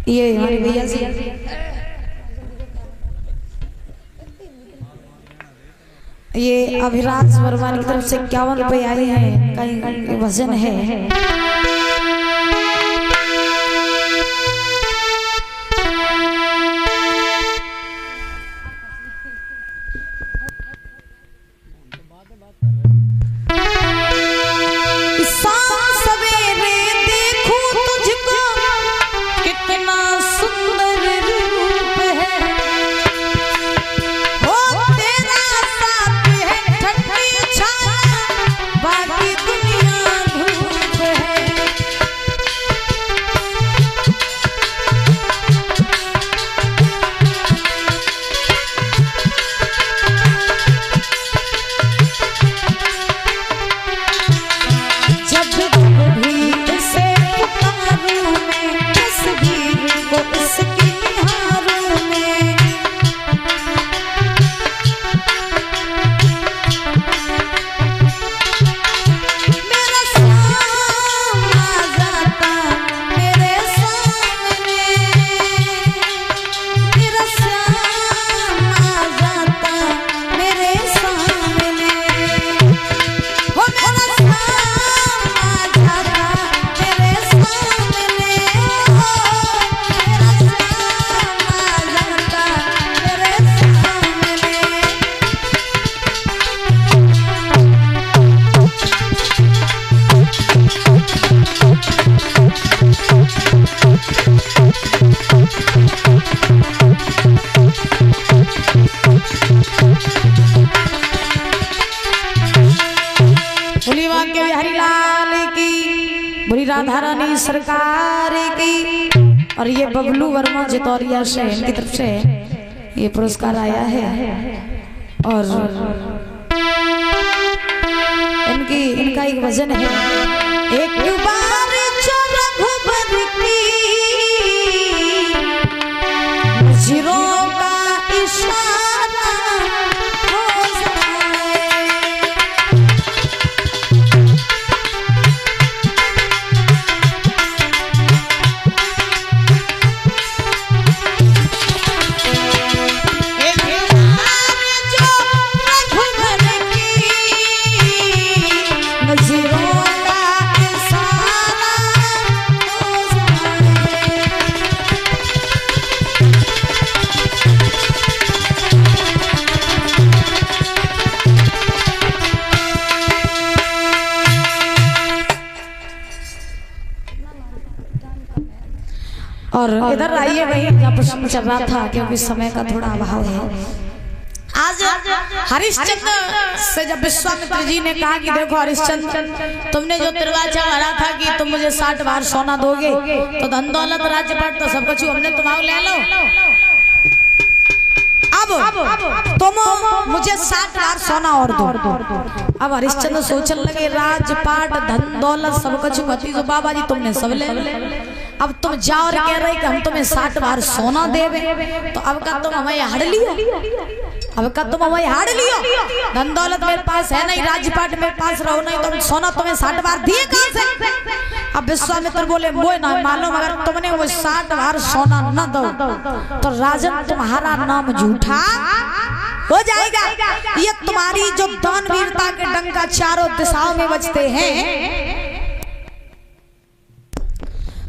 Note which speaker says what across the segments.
Speaker 1: ये हमारे भैया जी ये अभिराज वर्मा की तरफ से 51 रुपए आए हैं। कहीं वजन है। राधा रानी सरकार की। और ये बबलू वर्मा जितौरिया से इनकी तरफ से ये पुरस्कार आया है। और इनका एक वजन है। एक बार जो रघुबर की नजरों का इशारा हो जाए, और इधर आइए भाई, जहाँ प्रश्न चल रहा था क्योंकि समय का थोड़ा अभाव है। आज हरिश्चंद्र से जब विश्वामित्र जी ने कहा कि देखो हरिश्चंद्र, तुमने जो तिरवाचा मारा था कि तुम मुझे 60 बार सोना दोगे तो धन दौलत राज्यपाट तो सब कुछ हमने तुम्हारा ले लो, अब तुम मुझे 60 बार सोना और दो। अब हरिश्चंद्र सोचने लगे राजपाट धन दौलत सब कुछ गति तो बाबा जी तुमने सब ले। अब तुम जाओ और कह रहे कि हम तुम्हें 60 बार सोना देवे, तो अब का तुम हमें हाड़ लियो, अब का तुम हमें हाड़ लियो। धन दौलत मेरे पास है नहीं, राज्यपाट मेरे पास रहो नहीं, तुम सोना तुम्हें 60 बार दिए कहां से? अब विश्वामित्र बोले मोए ना मालूम, अगर तुमने वो 60 बार सोना न दो तो राजन तुम्हारा नाम झूठा हो जाएगा। ये तुम्हारी जो दान वीरता के डंका चारों दिशाओं में बजते हैं,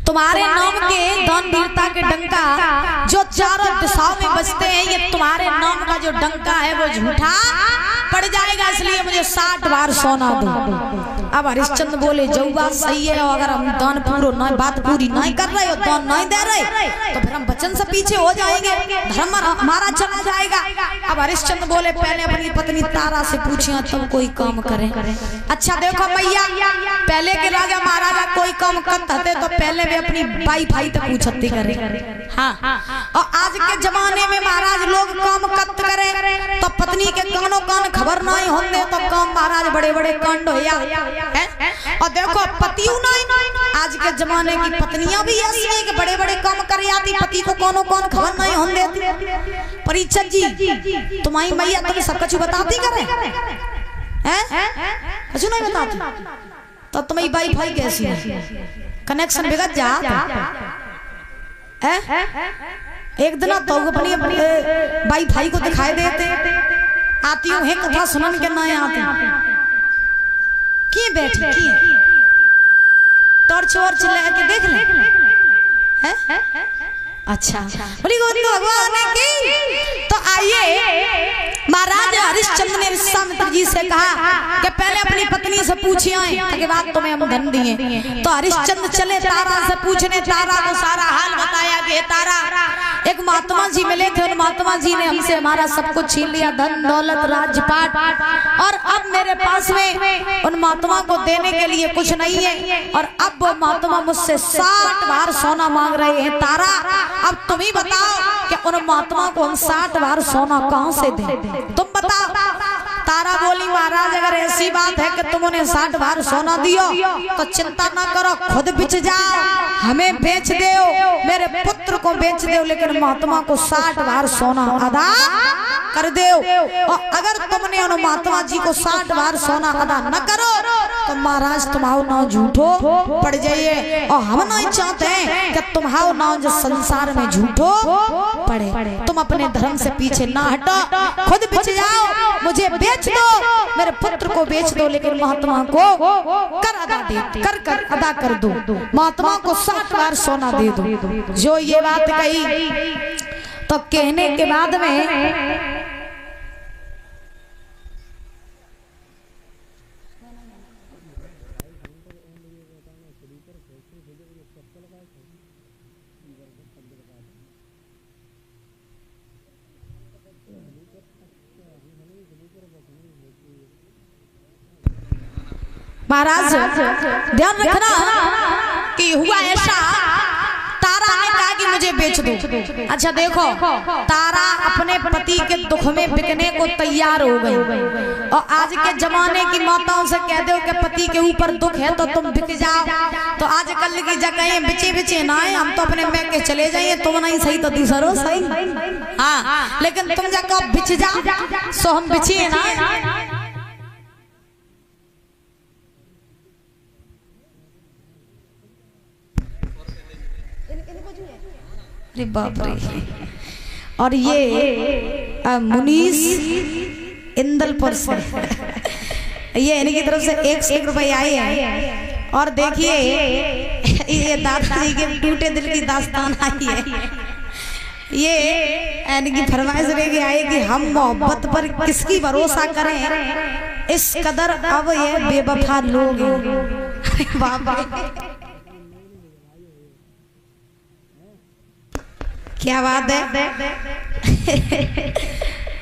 Speaker 1: तुम्हारे नाम के दान वीरता के डंका जो चारों दिशाओं में बजते हैं, ये तुम्हारे नाम का जो डंका है वो झूठा पड़ जाएगा, इसलिए मुझे 60 बार सोना दो। अब हरिश्चंद्र बोले जो बात सही है, अगर हम दान बात पूरी नहीं कर रहे हो, दान नहीं दे रहे, तो फिर हम वचन से पीछे हो जाएंगे, धर्म हमारा चला जाएगा। अब हरिश्चंद्र बोले पहले अपनी पत्नी तारा से पूछिए तब कोई काम करे। अच्छा देखो भैया, पहले के राजा महाराजा कोई काम करते तो पहले वे अपनी भाई तक पूछती करे। हाँ, और आज के जमाने में महाराज लोग काम कत करे तो पत्नी के कानों कान खबर नहीं होने तो काम महाराज बड़े बड़े कांड हो या। और देखो पतियों नहीं, आज के जमाने की पत्नियां भी ऐसी है कि बड़े बड़े काम कर आती, पति को कानों कान खबर नहीं होने देती। परीक्षक जी तुम्हारी मैया तुम्हें सब कुछ बताती करे हैं, कुछ नहीं बताती तो तुम्हारी भाई कैसी है, कनेक्शन बिगड़ जा है? एक दिन तो अपनी भाई भाई को दिखाई देते आती हूँ है कथा सुनन के ना आती की बैठी की टॉर्च वॉर्च लेके देख ले है? अच्छा बोली गोविंद भगवान की। तो आइए महाराज हरिश्चंद्र ने विश्वामित्र जी से कहा कि पहले अपनी पत्नी से पूछिए ताकि बाद तुम्हें हम धन दिए। तो हरिश्चंद्र चले तारा से पूछने, तारा को सारा हाल बताया कि तारा एक महात्मा जी मिले थे, उन महात्मा जी ने हमसे हमारा सब कुछ छीन लिया, धन दौलत राजपाट, और अब मेरे पास में उन महात्मा को देने के लिए कुछ नहीं है, और अब वो महात्मा मुझसे 60 बार सोना मांग रहे हैं। तारा अब तुम ही बताओ कि उन महात्मा को हम 60 बार सोना कहां से दें, तुम बताओ। तारा बोली महाराज अगर ऐसी बात है कि तुम उन्हें 60 बार सोना दियो तो चिंता ना करो, खुद बेच जाओ, हमें बेच दो, मेरे पुत्र को बेच दो, लेकिन महात्मा को 60 बार सोना अदा कर दो। और अगर तुमने उन महात्मा जी को 60 बार सोना अदा न करो तो महाराज तुम्हारा नाम झूठो पड़ जाइए, और हम नहीं चाहते हैं कि तुम्हारा नाम जो संसार में झूठो पड़े। तुम अपने धर्म से पीछे ना हटो, खुद बेच जाओ, मुझे बेच दो, मेरे पुत्र को बेच दो, लेकिन महात्मा को कर अदा दे कर अदा कर दो, महात्मा को 60 बार सोना दे दो। जो ये बात कही तो कहने के बाद में महाराज ध्यान रखना कि हुआ ऐसा, तारा ने कहा कि मुझे बेच दो। अच्छा देखो, तारा अपने पति के दुख में बिकने को तैयार हो गई, और आज के जमाने की माताओं से कह दो कि पति के ऊपर दुख है तो तुम बिक जाओ, तो आजकल की जगह बिचे बिचे ना है, हम तो अपने में के चले जाइए, तुम नहीं सही तो दूसरो सही, हाँ, लेकिन तुम जाकर बिच जाओ सो हम बिछिए ना। अरे बाप रे। और ये मुनीस इंदलपुर से ये इनकी तरफ से 1 रुपए आए हैं, और देखिए ये दादाजी के टूटे दिल की दास्तान आई है। ये इनकी फरमाइश लेके आए कि हम मोहब्बत पर किसकी भरोसा करें, इस कदर अब ये बेवफा लोग हैं। बाप रे क्या बात है।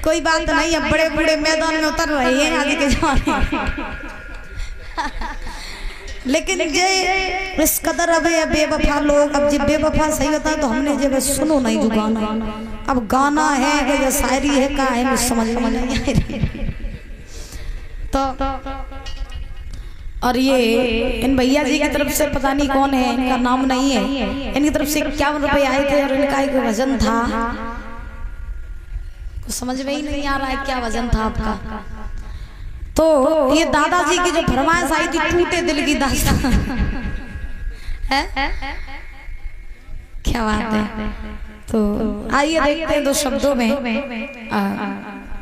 Speaker 1: कोई बात नहीं, अब बड़े बूढ़े मैदान में उतर रहे हैं आज के जमाने, लेकिन ये इस कदर अब ये बेवफा लोग, अब जब बेवफा सही होता है तो हमने जब सुनो नहीं जो गाना, अब गाना है कि शायरी है का है मुझे समझ में नहीं आ रही। तो और ये इन भैया जी की तरफ से पता नहीं कौन है, इनका नाम नहीं है, इनकी तरफ से 51 रुपए आए थे, और इनका एक वजन था, कुछ समझ में ही नहीं आ रहा है क्या वजन था आपका। तो ये दादाजी की जो फरमाइश आई थी टूटे दिल की दास्तान है, क्या बात है। तो आइए देखते हैं 2 शब्दों में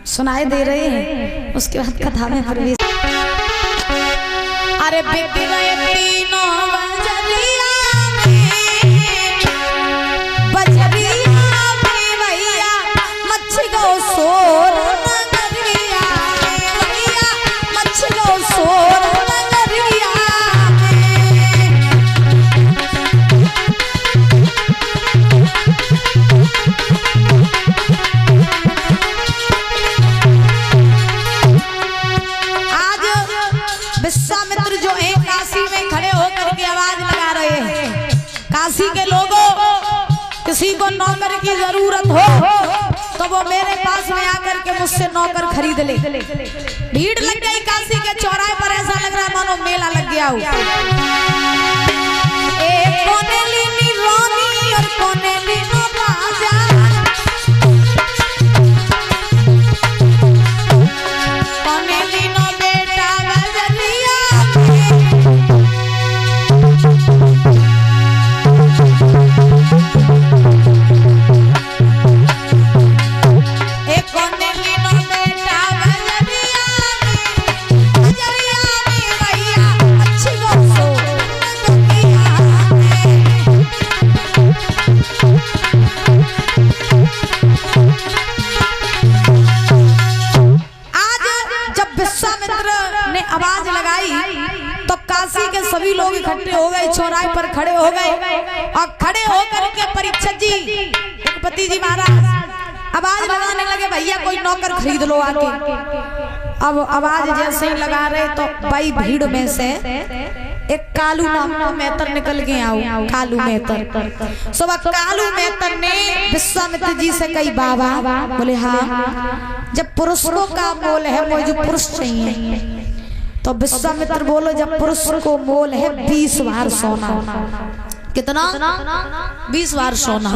Speaker 1: सुनाई दे रहे हैं, उसके बाद कथा में प्रवेश। अरे बिक गए तीनों बजरिया में भैया मच गो सोर नगरिया, भैया मच गो सोर नगरिया विश्वामित्र जो है काशी में खड़े होकर के आवाज लगा रहे हैं, काशी के लोगों किसी को नौकर की जरूरत हो तो वो मेरे पास में आकर के मुझसे नौकर खरीद ले। भीड़ लग गई काशी के चौराहे पर, ऐसा लग रहा है मानो मेला लग गया हो। एक कोने लीनी रानी और कोने लीनो राजा, कोने लीनो बेटा बजरिया में। चौराहे पर खड़े हो गए और खड़े होकर के परीक्षित जी रघुपति जी महाराज आवाज लगाने लगे, भैया कोई नौकर खरीद लो आके। अब आवाज जैसे ही लगा रहे तो भाई भीड़ में से एक कालू नाम का मेहतर निकल के आओ। कालू मेहतर सुबह कालू मेहतर ने विश्वामित्र जी से कही, बाबा बोले हाँ, जब पुरुषों का मोल है मुझे जो पुरुष चाहिए। तो विश्वामित्र बोलो, जब पुरुष को मोल है 20 बार सोना। कितना? 20 बार सोना।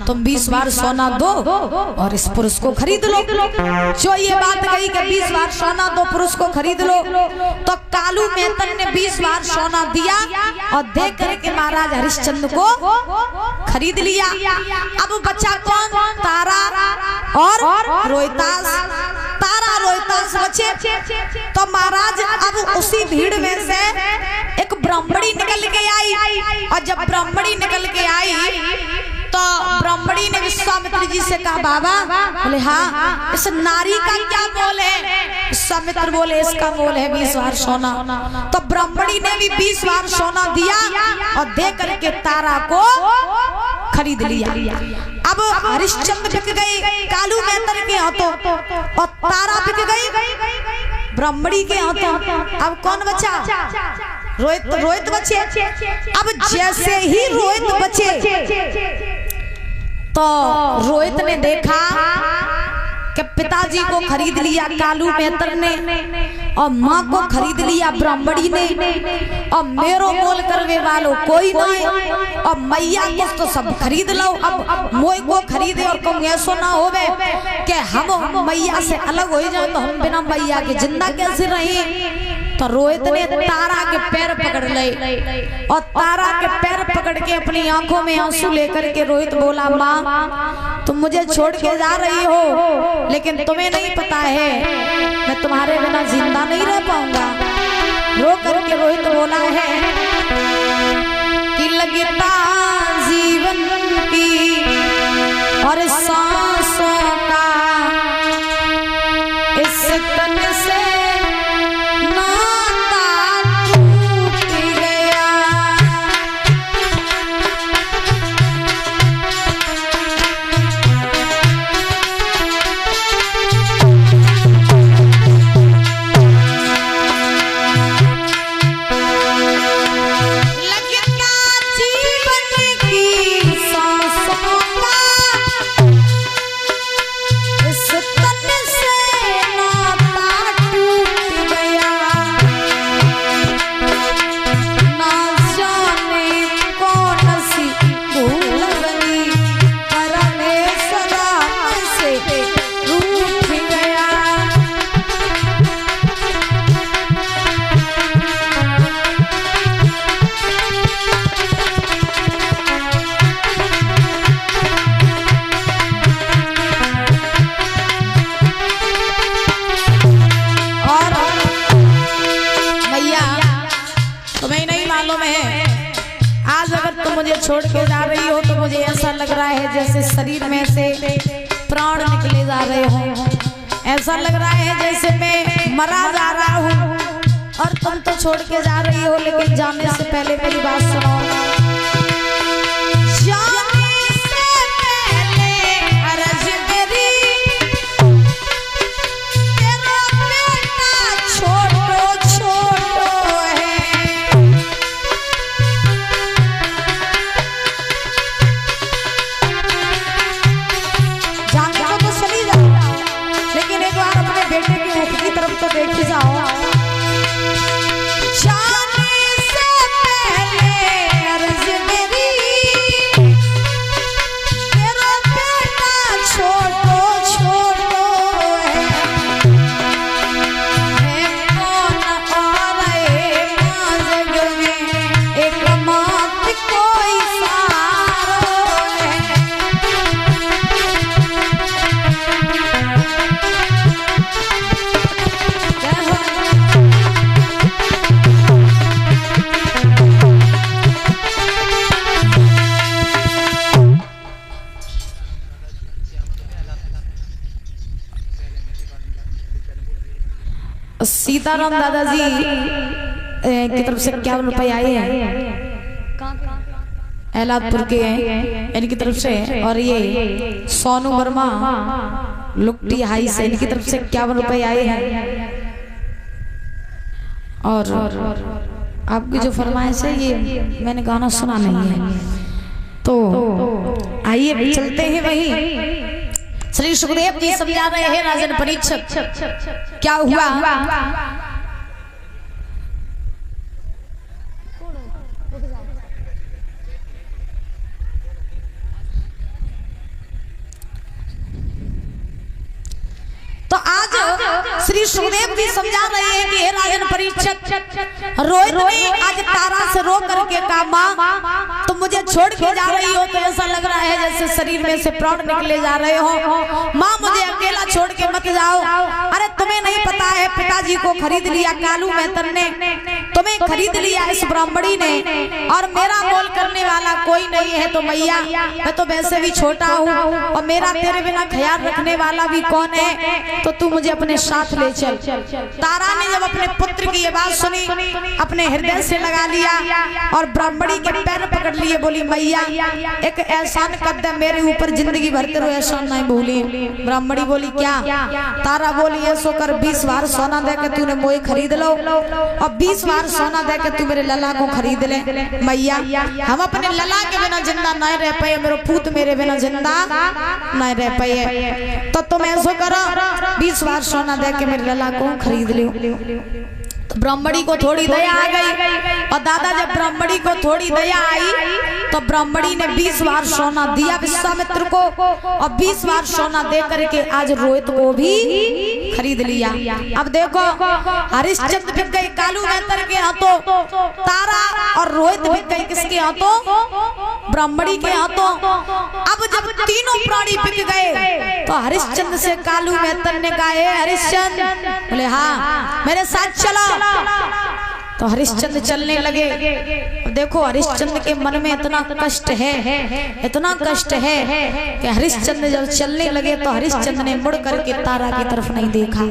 Speaker 1: तुम 20 बार सोना दो और इस पुरुष को खरीद लो। जो ये बात कही कि 20 बार सोना दो, पुरुष को खरीद लो, तो कालू मेहतर ने 20 बार सोना दिया और दे करके महाराज हरिश्चंद्र को खरीद लिया। अब बचा कौन? तारा और रोहितास। तारा रोहितास बचे। तो महाराज अब उसी भीड़ में से एक ब्राह्मणी निकल के आई और जब ब्राह्मणी निकल के आई तो ब्राह्मणी ने विश्वामित्र जी से कहा, बाबा बोले हाँ, इस नारी का क्या मोल है? विश्वामित्र बोले, इसका मोल है 20 बार सोना। तो ब्राह्मणी ने भी 20 बार सोना दिया और दे करके तारा को खरीद लिया। अब हरिश्चंद्र बिक गई कालू मेहतर के हाथों और तारा बिक गई ब्राह्मणी के हाथों। अब कौन बचा? रोहित बचे। अब जैसे ही रोहित बचे तो रोहित ने देखा कि पिताजी को खरीद लिया कालू मेहतर ने और माँ को खरीद लिया ब्राह्मणी ने और मेरो मोल करवे वालों कोई नहीं और मैया को तो सब खरीद लो। अब मोई को खरीदे और तुम ऐसा ना होवे कि हम मैया से अलग हो जाए तो हम बिना मैया के जिंदा कैसे रहे। तो रोहित ने तारा के पैर पकड़ लिए और तारा के पैर पकड़ के अपनी आंखों में आंसू लेकर के रोहित बोला, माँ तुम मुझे छोड़ के जा रही हो, लेकिन तुम्हें नहीं पता है मैं तुम्हारे बिना जिंदा नहीं रह पाऊंगा। रो करके रोहित बोला है कि लगता जीवन की और सांसों का इस तन से मुझे छोड़ के जा रही हो तो मुझे ऐसा लग रहा है जैसे शरीर में से प्राण निकले जा रहे हो। ऐसा लग रहा है जैसे मैं मरा जा रहा हूँ और तुम तो छोड़ के जा रही हो, लेकिन जाने से पहले मेरी बात सुनो। जाने से पहले अर्ज मेरी, तेरा बेटा छोटो छोटो है। लेकिन एक बार अपने बेटे की मुख की तरफ तो देख जाओ। जाने से पहले अर्ज मेरी, तेरा बेटा छोटो छोटो है। कौन और जग में एक मात कोई सारो है। सीताराम दादाजी की तरफ से 51 रुपए आए हैं। एलादपुर के हैं इनकी तरफ से, और ये सोनू वर्मा लुकटी हाई से इनकी तरफ से 51 रुपए आए हैं। और आपकी जो फरमाइश है ये मैंने गाना सुना नहीं है, तो आइए चलते हैं वही। श्री सुखदेव जी समझा रहे हैं राजन परीक्षक क्या हुआ। तो आज श्री सुखदेव जी समझा रहे हैं कि हे राजन परीक्षक, रोहित ने आज तारा से रो करके कहा माँ तुम मुझे छोड़ के जा रही हो तो ऐसा लग रहा है जैसे शरीर में से प्राण निकले जा रहे हो। माँ मुझे अकेला छोड़ के मत जाओ। अरे तुम्हें नहीं पता है पिताजी को खरीद लिया कालू मेहतर ने, तुम्हें खरीद लिया इस ब्राह्मणी ने, और मेरा मोल करने वाला कोई नहीं है। तो मैया मैं तो वैसे भी छोटा हूँ और मेरा तेरे बिना ख्याल रखने वाला भी कौन है, तो तू मुझे अपने साथ ले चल। तारा ने जब अपने पुत्र की ये बात सुनी अपने हृदय से लगा लिया और ब्राह्मणी के पैर पकड़ लिए, बोली मैया एक एहसान कर दे मेरे ऊपर, जिंदगी भर तेरे एहसान नहीं भूली। ब्राह्मणी बोली क्या? तारा बोली ऐसो कर 20 बार सोना दे के तूने मोई खरीद लो और 20 बार सोना दे के तू मेरे लला को खरीद ले। मैया हम अपने लला के बिना जिंदा नहीं रह पाए, मेरे पूत मेरे बिना जिंदा नहीं रह पाए, तो तुम ऐसो करो 20 बार सोना दे के मेरे लला को खरीद लियो। तो ब्राह्मणी को थोड़ी दया आ गई, और दादा जब ब्राह्मणी को थोड़ी दया आई तो ब्राह्मणी ने 20 बार सोना दिया विश्वामित्र को, और 20 बार सोना दे करके आज रोहित को भी खरीद लिया। अब देखो हरिश्चंद्र बिक गई कालू मेहतर के हाथों, तारा और रोहित बिक गई किसके हाथों? ब्राह्मणी के हाथों। अब जब तीनों प्राणी बिक गए तो हरिश्चंद्र से कालू मेहतर ने कहा हरिश्चंद्र, बोले हाँ मेरे साथ चलो। तो हरिश्चंद्र चलने लगे। देखो हरिश्चंद्र के मन में इतना कष्ट है, इतना कष्ट है कि हरिश्चंद्र जब चलने लगे तो हरिश्चंद्र ने मुड़ करके तारा की तरफ नहीं देखा,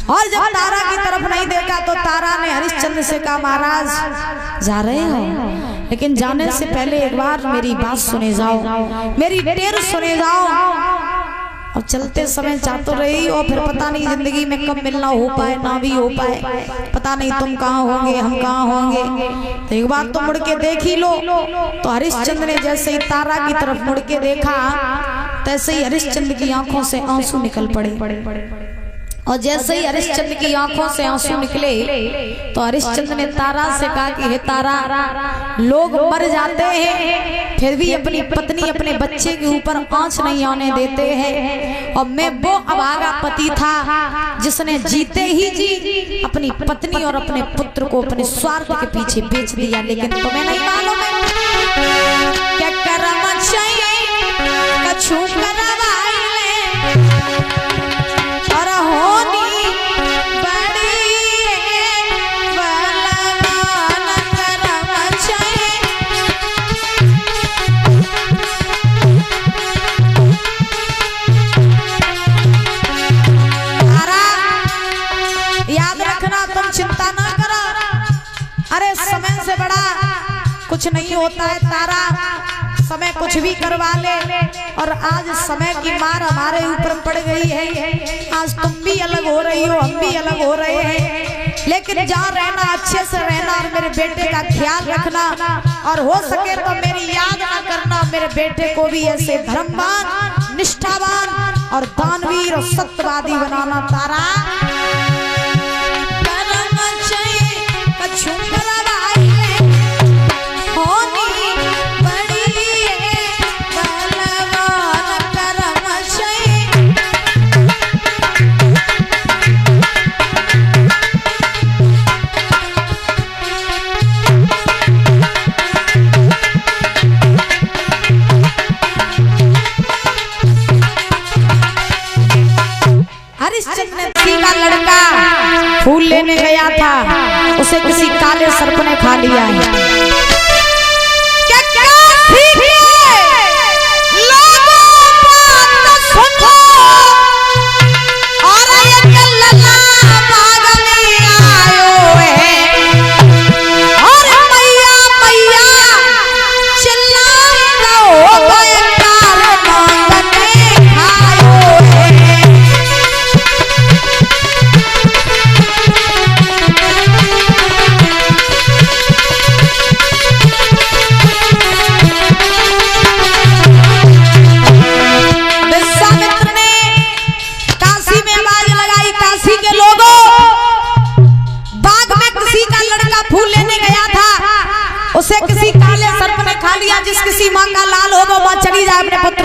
Speaker 1: और जब तारा की तरफ नहीं देखा तो तारा ने हरिश्चंद्र से कहा महाराज जा रहे हो, लेकिन जाने से पहले एक बार मेरी बात सुने जाओ, मेरी टेर सुने जाओ। और चलते समय जा तो रही और फिर पता नहीं जिंदगी में कब मिलना हो पाए ना भी हो पाए, पता नहीं तुम कहाँ होंगे हम कहाँ होंगे, तो एक बार तो मुड़ के देख ही लो। तो हरिश्चंद्र ने जैसे ही तारा की तरफ मुड़ के देखा तैसे ही हरिश्चंद्र की आंखों से आंसू निकल पड़े, और जैसे ही हरिश्चंद्र की आंखों से आंसू निकले तो हरिश्चंद्र ने तारा से कहा कि हे तारा, लोग मर जाते हैं फिर भी अपनी पत्नी अपने बच्चे के ऊपर आंच नहीं आने देते हैं, और मैं वो अभागा पति था जिसने जीते ही जी अपनी पत्नी और अपने पुत्र को अपने स्वार्थ के पीछे बेच दिया। लेकिन तुम्हें नहीं मालूम है क्या करम चाहिए कछु कुछ नहीं होता है तारा, समय कुछ भी करवा ले, और आज समय की मार हमारे ऊपर पड़ गई है। आज तुम भी अलग हो रही हो, हम भी अलग हो रहे हैं, लेकिन जहाँ रहना अच्छे से रहना और मेरे बेटे का ख्याल रखना, और हो सके तो मेरी याद ना करना, मेरे बेटे को भी ऐसे धर्मवान निष्ठावान और दानवीर और सत्यवादी बनाना। तारा लड़का फूल लेने गया था, उसे किसी काले सर्प ने खा लिया है।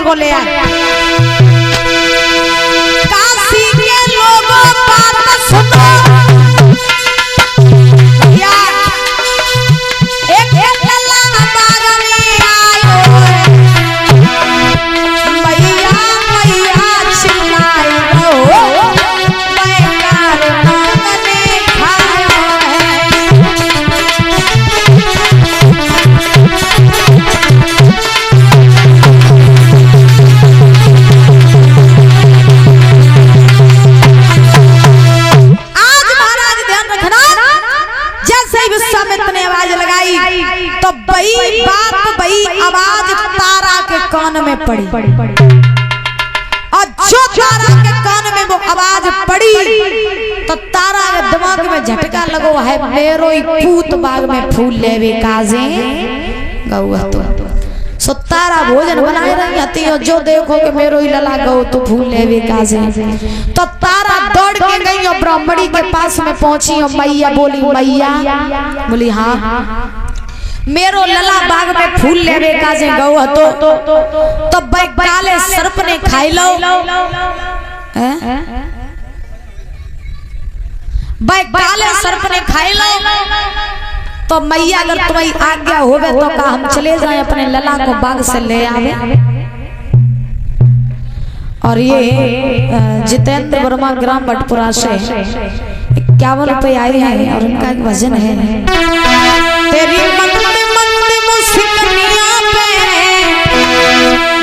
Speaker 1: पुत्र को ले आए। काशी के लोगों बात सुनो, एक लल्ला बाग में आयो मैया मैया चिल्लाए हो बेकार नागने खाया तो बई बात बई आवाज तारा के कान में पड़ी और जो तारा के कान में वो आवाज पड़ी तो तारा के दिमाग में झटका लगो है मेरो ही पूत बाग में फूल लेवे काजे गौआ तो सो तारा भोजन बनाए रही आती हो जो देखो कि मेरो ही लला गौ तो फूल लेवे काजे। तो तारा दौड़ के गई और ब्राह्मणी के पास में पहुंची और मैया बोली मैया बोली हाँ मेरो लला बाग में फूल लेवे काजे गौ तो काले सर्प ने खाई लो काले सर्प ने खाई लो तो मैया अगर तुम्हारी आज्ञा होवे तो का हम चले जाएं अपने लला को बाग से ले आवे। और ये जितेंद्र वर्मा ग्राम बटपुरा से 51 रुपए आए हैं और उनका एक भजन है तेरी मंदी मंदी मुस्कानिया पे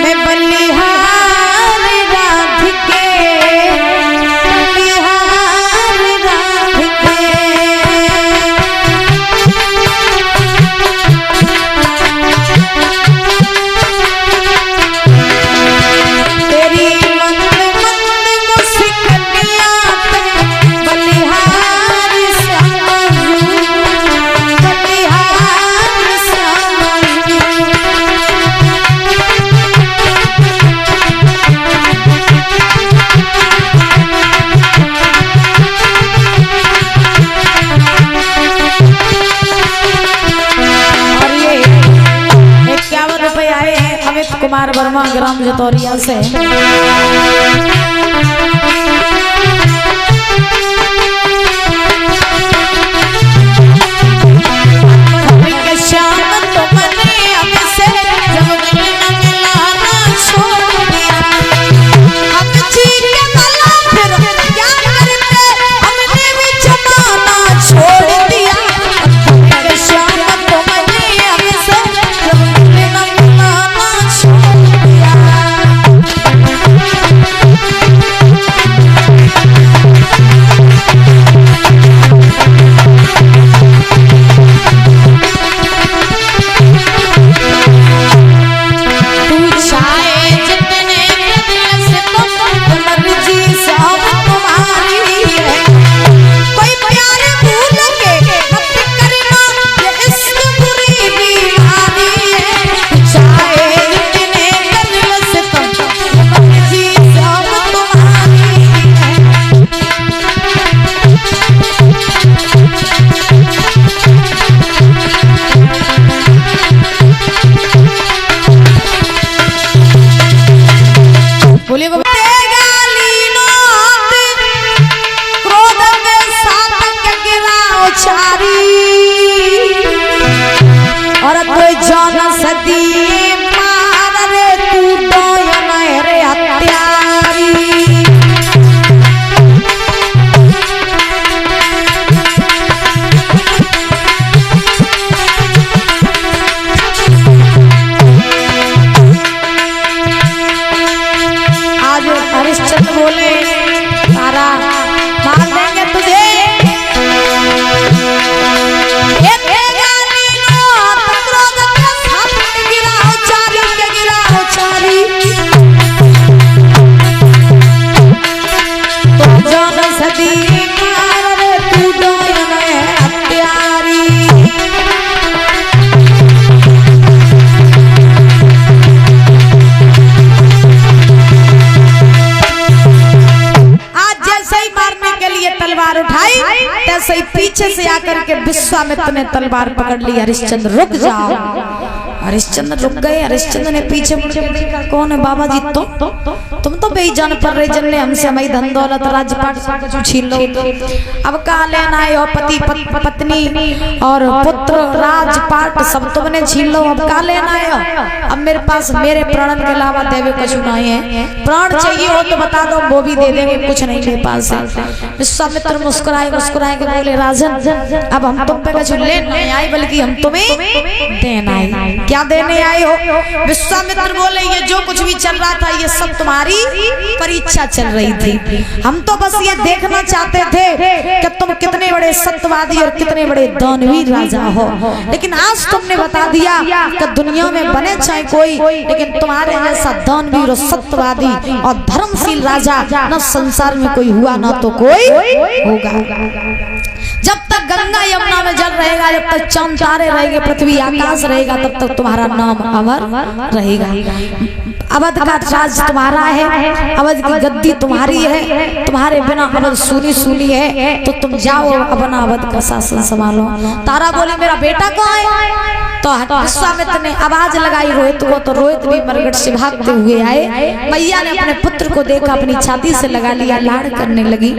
Speaker 1: मैं बलिहार राधिके कुमार वर्मा ग्राम जतौरिया से श्याम तो मने हमसे जब मिलाना छोड़ दिया अब जी के गला फिर क्या करते हमने भी जमाना छोड़ दिया श्याम तो मने हमसे जब मिलाना पीछे से आकर के विश्वामित्र ने तलवार पकड़ ली। हरिश्चंद्र रुक जाओ, हरिश्चंद्र रुक गए। हरिश्चंद्र ने पीछे मुड़ के देखा, कौन है बाबा जी? तुम तो बेईजान पर रहे, जन ने हमसे हमारी धन दौलत राजपाट सब कुछ छीन लो। अब कहाँ लेना है? और पति पत्नी और पुत्र राजपाट सब तुमने छीन लो, अब कहाँ लेना है? अब मेरे पास मेरे प्राण के अलावा देवे कुछ नहीं है। प्राण चाहिए हो तो बता दो, वो भी दे देंगे, कुछ नहीं मेरे पास है। विश्वामित्र मुस्कुराए मुस्कुराए के बोले, राजन अब हम तुम पे कुछ लेने नहीं आए, बल्कि हम तुम्हें देना आए। क्या देने आए हो? विश्वामित्र बोले, ये जो कुछ भी चल रहा था ये सब तुम्हारी परीक्षा चल रही थी। हम तो बस ये देखना चाहते थे कि तुम कितने बड़े सत्यवादी और कितने बड़े दानवीर राजा हो। लेकिन आज तुमने बता दिया कि दुनिया में बने चाहे कोई, लेकिन तुम्हारे जैसा दानवीर और सत्यवादी और धर्मशील राजा न संसार में कोई हुआ ना तो कोई होगा। जब तक गंगा यमुना में जल रहेगा, जब तक चांद तारे रहेंगे, पृथ्वी आकाश रहेगा, तब तक तुम्हारा नाम अमर रहेगा। अवध का राज तुम्हारा है, अवध की गद्दी तुम्हारी है, तुम्हारे बिना अवध सुनी सुनी है, तो तुम जाओ अपना अवध का शासन संभालो। तारा बोली, मेरा बेटा कहाँ है? तो विश्वामित्र ने आवाज लगाई रोहित को, तो रोहित भी मरगट से भागते हुए आए। मैया ने अपने पुत्र को देखा, अपनी छाती से लगा लिया, लाड़ करने लगी।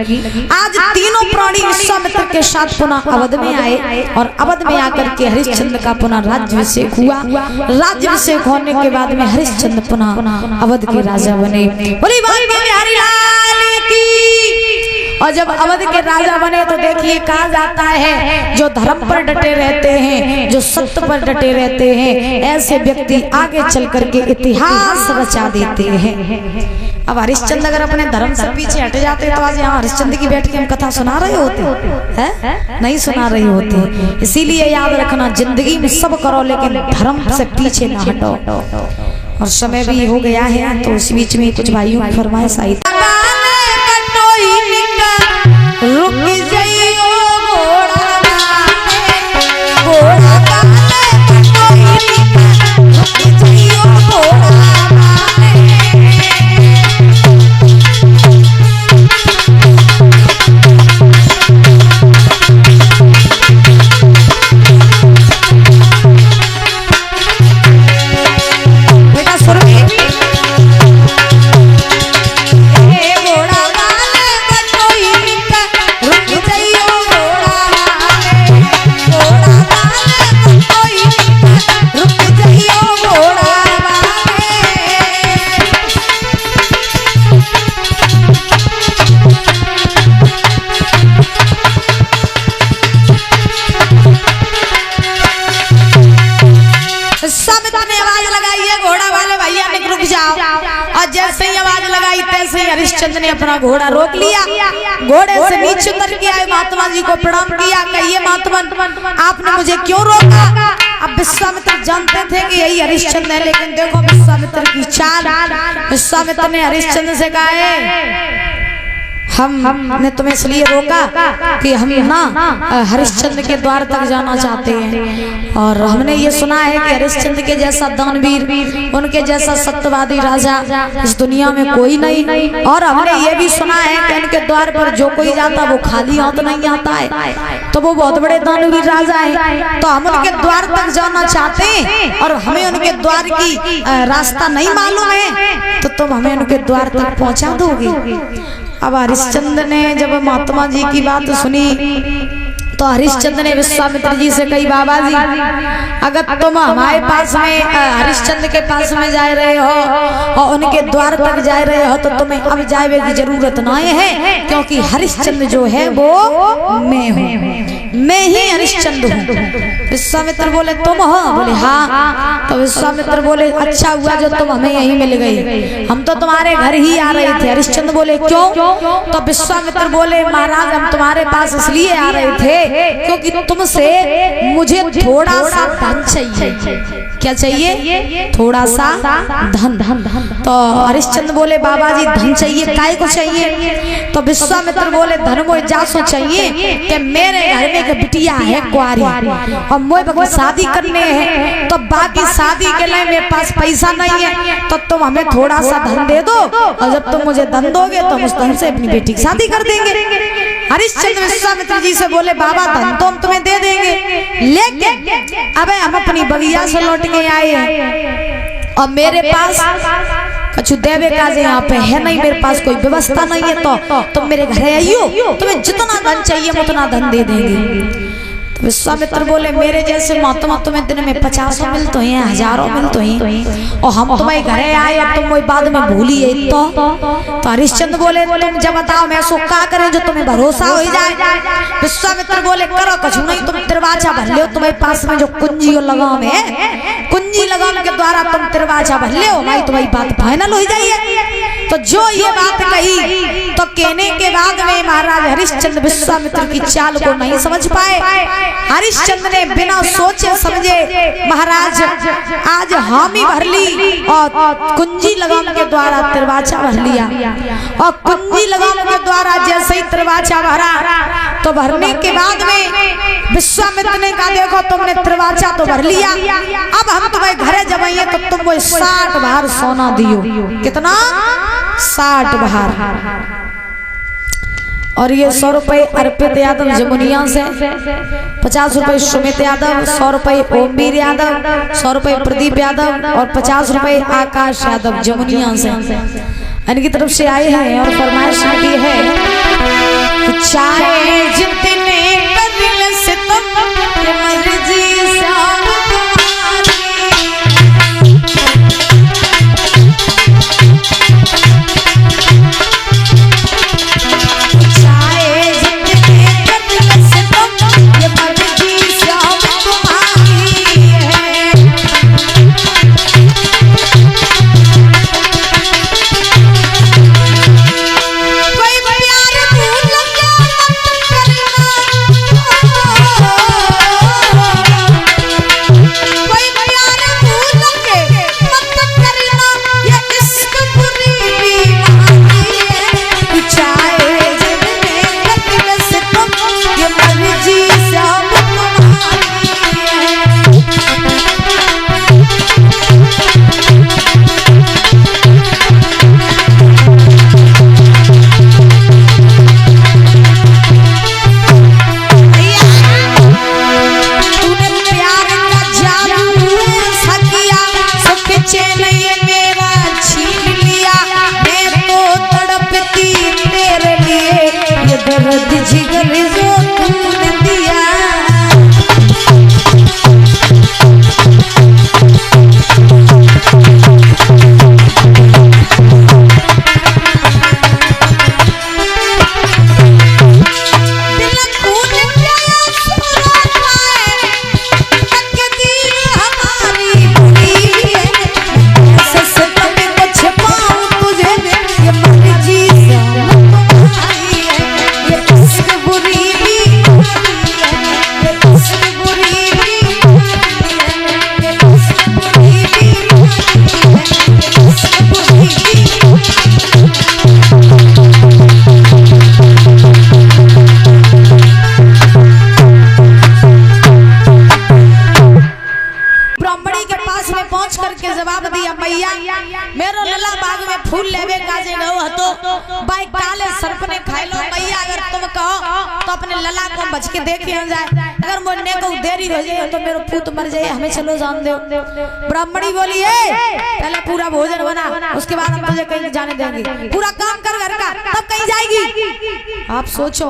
Speaker 1: आज तीनों प्राणी विश्वामित्र के साथ पुनः अवध में आए और अवध में आकर के हरिश्चंद्र का पुनः राज्याभिषेक हुआ। राज्याभिषेक होने के बाद में हरिश्चंद्र पुनः अवध के राजा बने। बोली बिहारी लाल की। और जब अवध के राजा बने तो देखिए कहा जाता है, जो धर्म पर डटे रहते हैं, जो सत्य पर डटे रहते हैं, ऐसे व्यक्ति आगे चल करके इतिहास रचा देते हैं। अब हरिश्चंद्र अगर अपने धर्म से पीछे हट जाते तो आज यहाँ हरिश्चंद्र की बैठ के हम कथा सुना रहे होते हैं? नहीं सुना रहे होते। इसीलिए याद रखना, जिंदगी में सब करो लेकिन धर्म से पीछे ना हटो। और समय भी हो गया है, तो उस बीच में कुछ भाइयों की फरमाइश आई। हरिश्चंद्र ने अपना घोड़ा रोक लिया, घोड़े से नीचे उतर के आए, महात्मा जी को प्रणाम किया। कहिए महात्मा, आपने मुझे क्यों रोका? अब विश्वामित्र जानते थे कि यही हरिश्चंद्र है, लेकिन देखो विश्वामित्र की चाल। विश्वामित्र ने हरिश्चंद्र से कहा है, हमने तुम्हें इसलिए रोका कि हम ना हरिश्चंद्र के द्वार तक जाना चाहते हैं, और हमने ये सुना है कि हरिश्चंद्र के जैसा दानवीर, उनके जैसा सत्यवादी राजा इस दुनिया में कोई नहीं। और हमने ये भी सुना है कि उनके द्वार पर जो कोई जाता वो खाली हाथ नहीं आता है, तो वो बहुत बड़े दानवीर राजा है। तो हम उनके द्वार तक जाना चाहते हैं और हमें उनके द्वार की रास्ता नहीं मालूम है, तो तुम हमें उनके द्वार तक पहुंचा दोगे? अब हरिश्चंद्र ने जब महात्मा जी की बात सुनी तो हरिश्चंद्र ने विश्वामित्र जी से कही, बाबा जी अगर तुम हमारे पास में हरिश्चंद्र के पास में जा रहे हो और उनके द्वार तक जा रहे हो, तो तुम्हें अब जाने की जरूरत नहीं है, क्योंकि हरिश्चंद्र जो है वो मैं हूँ, मैं ही हरिश्चंद्र हूँ। विश्वामित्र बोले, तुम हो? बोले हाँ। तो विश्वामित्र बोले, अच्छा हुआ जो तुम हमें यहीं मिल गई, हम तो तुम्हारे घर ही आ रहे थे। हरिश्चंद्र बोले, क्यों? तो विश्वामित्र बोले, महाराज हम तुम्हारे पास इसलिए आ रहे थे क्योंकि तुमसे मुझे थोड़ा सा धन चाहिए। क्या चाहिए? थोड़ा सा धन। तो हरिश्चंद्र बोले, बाबा जी धन चाहिए, काय को चाहिए? तो विश्वामित्र बोले, धन को जासो चाहिए कि मेरे घर में एक बिटिया है कुंवारी और मुझे शादी करने हैं, तो बाकी शादी के लिए मेरे पास पैसा नहीं है, तो तुम हमें थोड़ा सा धन दे दो, और जब तुम मुझे धन दोगे तो हम उस धन से अपनी बेटी की शादी कर देंगे। हरिश्चंद्र विश्वामित्र जी से बोले बाबा धन तो हम तुम्हें दे देंगे, लेकिन अबे हम अपनी बगिया से लौट के आए और मेरे पास कछु देवे का यहाँ पे है नहीं, मेरे पास कोई व्यवस्था नहीं है, तो तुम मेरे घर आइयो, तुम्हें जितना धन चाहिए हम उतना धन दे देंगे। तो विश्वामित्र बोले मेरे जैसे महात्मा तुम्हें दिन में 50 मिलते हैं, 1000 मिलते हैं, और हम तुम्हारे घरे आए और तुम वही बाद में भूलिए। तो हरिश्चंद्र बोले तुम जब बताओ मैं सो क्या करें जो तुम्हें भरोसा हो जाए। विश्वामित्र बोले करो कछु नहीं, तुम दरवाजा भर लो, तुम्हारे पास में जो कुंजी और लगाम है, कुंजी लगाम के द्वारा तुम दरवाजा भर लो, भाई तुम्हारी बात फाइनल हो जाइए। तो जो ये बात कही तो कहने के बाद में महाराज हरिश्चंद्र विश्वामित्र की चाल को नहीं समझ पाए। हरिश्चंद्र ने बिना सोचे समझे महाराज आज हामी भर ली और कुंजी लगाम के द्वारा दरवाजा भर लिया, और कुंजी लगाम के द्वारा जैसे ही दरवाजा भरा तो भरने के बाद में विश्वामित्र ने कहा देखो तुमने दरवाजा तो भर लिया, अब हम तुम्हारे घरे जब आइए तो तुम वो 60 भार सोना दियो। कितना? 60 भार। और ये 100 रुपए अर्पित यादव जमुनिया से, 50 रुपए सुमित यादव, 100 रुपए ओमवीर यादव, 100 रुपए प्रदीप यादव और 50 रुपए आकाश यादव जमुनिया से इनकी तरफ से आए हैं। और फरमाइश की है चाहे जितने कदिल से तुम मर्जी बच के देखे जाए, अगर मुन्ने को देरी हो जाए तो मेरा पूत मर जाए, हमें चलो जान दो। ब्राह्मणी बोली पहले पूरा भोजन बना, उसके बाद हम तुझे कहीं जाने देंगे, पूरा काम कर घर का तब कहीं जाएगी। आप सोचो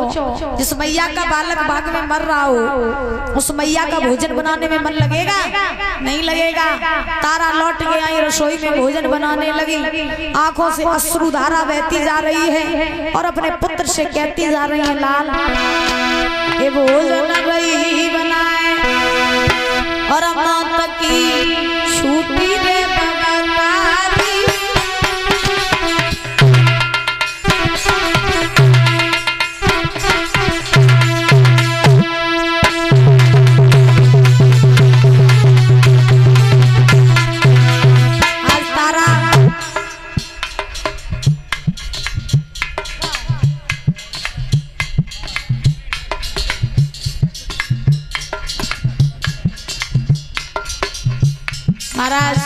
Speaker 1: जिस मैया का बालक बाग में मर रहा हो उस मैया का भोजन बनाने में मन लगेगा? नहीं लगेगा। तारा लौट के आई रसोई में भोजन बनाने लगी, आंखों से अश्रुधारा बहती जा रही है और अपने पुत्र से कहती जा रही है लाल ये भोजन वही बनाए और माता की छूटी रे बगारी। महाराज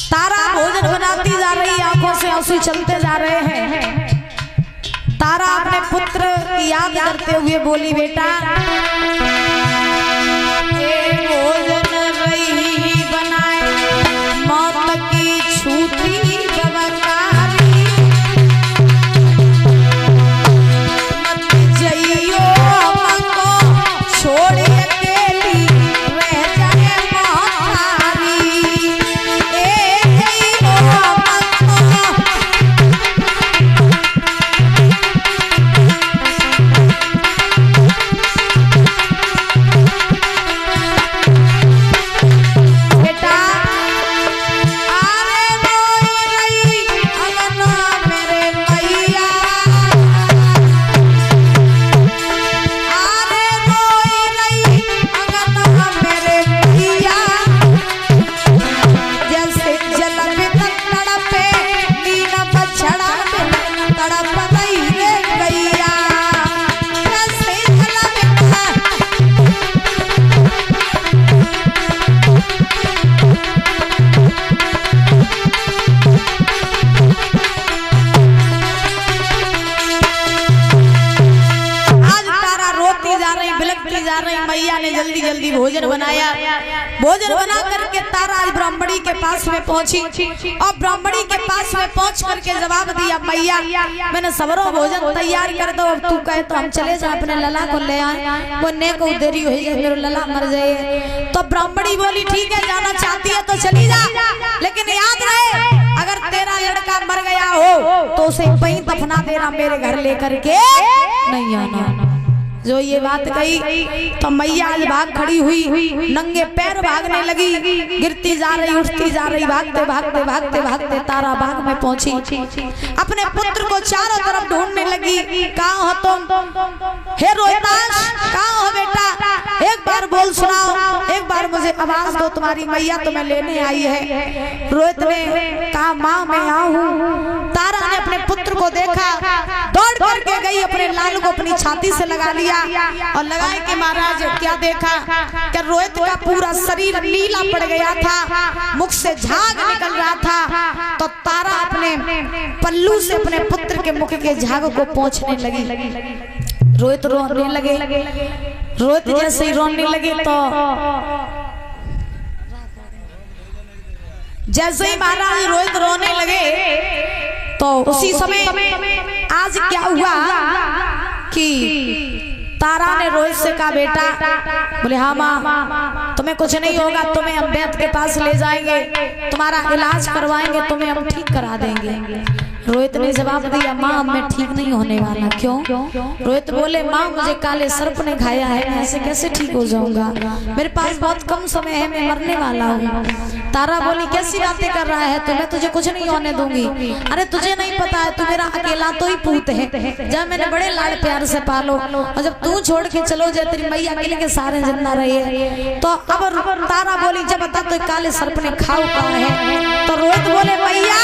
Speaker 1: तारा भोजन बनाती जा रही, आंखों से आंसू चलते जा रहे हैं। तारा अपने पुत्र की याद करते हुए बोली, बेटा भोजन रही बनाए मौत की छूटी गवकारी, मत जइयो हमको छोड़ अकेली रह जाए मोहारी, जइयो हमको जा रही। मैया ने जल्दी जल्दी भोजन बनाया। भोजन बना करके तारा आज ब्राह्मणी के पास में पहुंची और ब्राह्मणी के पास में पहुंच करके जवाब दिया, मैया मैंने सबरों भोजन तैयार कर दो, अब तू कहे तो हम चले जाए अपने लला को ले आए, वो ने को देरी हो जाए मेरा लला मर जाए। तो ब्राह्मणी बोली ठीक है, जाना चाहती है तो चली जा, लेकिन याद रहे अगर तेरा लड़का मर गया हो तो उसे वहीं दफना देना, मेरे घर लेकर के नहीं आना। जो ये बात कही तो मैया आज भाग खड़ी हुई, नंगे पैर भागने लगी, गिरती जा रही उठती जा रही, भागते भागते भागते भागते तारा बाग में पहुंची। अपने पुत्र को चारों तरफ ढूंढने लगी, कहाँ हो तुम, हे रोहिताश कहाँ हो बेटा, एक बार बोल सुनाओ, एक बार मुझे आवाज दो, तुम्हारी मैया तुम्हें लेने आई है। रोहित ने कहा माँ मैं यहाँ हूँ। तारा ने अपने पुत्र को देखा, दौड़ करके गई, अपने लाल को अपनी छाती से लगा लिया और लगाए कि महाराज क्या देखा कि रोहित का पूरा शरीर नीला पड़ गया था, मुख से झाग निकल रहा था। तो तारा अपने पल्लू से अपने पुत्र के मुख के झाग को पोंछने लगी। रोहित रोने लगे, रोहित जैसे ही रोने लगे तो जैसे ही महाराज रोहित रोने लगे तो उसी समय आज क्या हुआ कि तारा ने रोहित से कहा बेटा, बोले हाँ माँ तुम्हें कुछ नहीं होगा, तुम्हें हम वैद्य के पास ले जाएंगे, तुम्हारा इलाज करवाएंगे, तुम्हें हम ठीक करा देंगे। रोहित ने जवाब दिया माँ मैं ठीक नहीं होने वाला। क्यों? रोहित बोले माँ मुझे काले सर्प ने खाया है, मैं ऐसे कैसे ठीक हो जाऊंगा, मेरे पास बहुत कम समय है, मैं मरने वाला हूँ। तारा बोली कैसी बातें कर रहा है, तुम्हें तुझे कुछ नहीं होने दूंगी। अरे तुझे नहीं पता है, तू मेरा अकेला तो ही पूत है, जब मैंने बड़े लाड़ प्यार से पालो, और जब तू छोड़ के चलो जाए तेरी मैया अकेले के सारे जिंदा रहे। तो अब तारा बोली जब बता तो काले सर्प ने खाओ कहा है। तो रोहित बोले मैया